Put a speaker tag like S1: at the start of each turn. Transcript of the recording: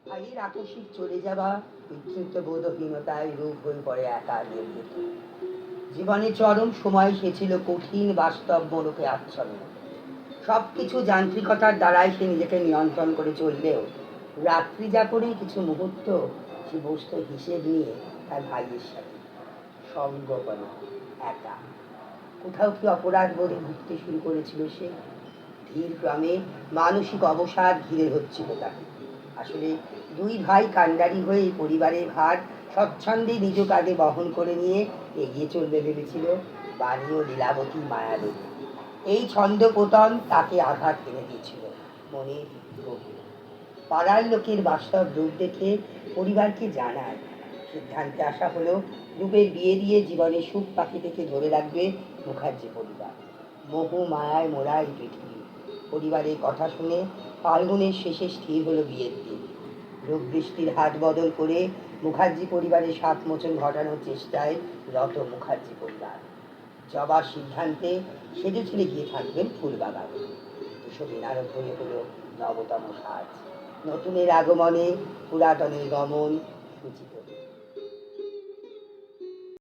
S1: ভাইয়ের আকস্মিক চলে যাওয়া পিতৃত্ববোধহীনতায় রূপ হয়ে পড়ে একা নির্মিত জীবনের চরম সময় সে ছিল কঠিন বাস্তব মোড়কে আচ্ছন্ন। সবকিছু যান্ত্রিকতার দ্বারাই সে নিজেকে নিয়ন্ত্রণ করে চললেও রাত্রি যাপনে কিছু মুহূর্ত সে বসত হিসেব নিয়ে তার ভাইয়ের সাথে সঙ্গোপনে একা। কোথাও কি অপরাধ বোধে ঘুরতে শুরু করেছিল সে? ধীর গ্রামে মানসিক অবসাদ ঘিরে হচ্ছিল তাকে। আসলে দুই ভাই কাণ্ডারি হয়ে পরিবারের ভার স্বচ্ছন্দে নিজ কাঁধে বহন করে নিয়ে এগিয়ে চলবে ভেবেছিল বাণী ও লীলাবতী মায়াবতী। এই ছন্দপতন তাকে আঘাত এনে দিয়েছিল মনের গভীরে। পাড়ার লোকের বাস্তব রূপ দেখে পরিবারকে জানায় সিদ্ধান্তে আসা হলো রূপের বিয়ে দিয়ে জীবনের সুখ পাখি থেকে ধরে রাখবে মুখার্জি পরিবার। মোহ মায়ায় মোড়া এই পৃথিবী। পরিবারের কথা শুনে ফাল্গুনের শেষে স্থির হলো বিয়ের দিন। রোগ বৃষ্টির হাত বদল করে মুখার্জি পরিবারের সাত মোচন ঘটানোর চেষ্টায় রত মুখার্জি পরিবার। জবার সিদ্ধান্তে সেজে ছেড়ে গিয়ে থাকবেন ফুলবাগান। এসবের আরম্ভে হলো নবতম সাজ। নতুনের আগমনে পুরাতনের গমন সূচিত।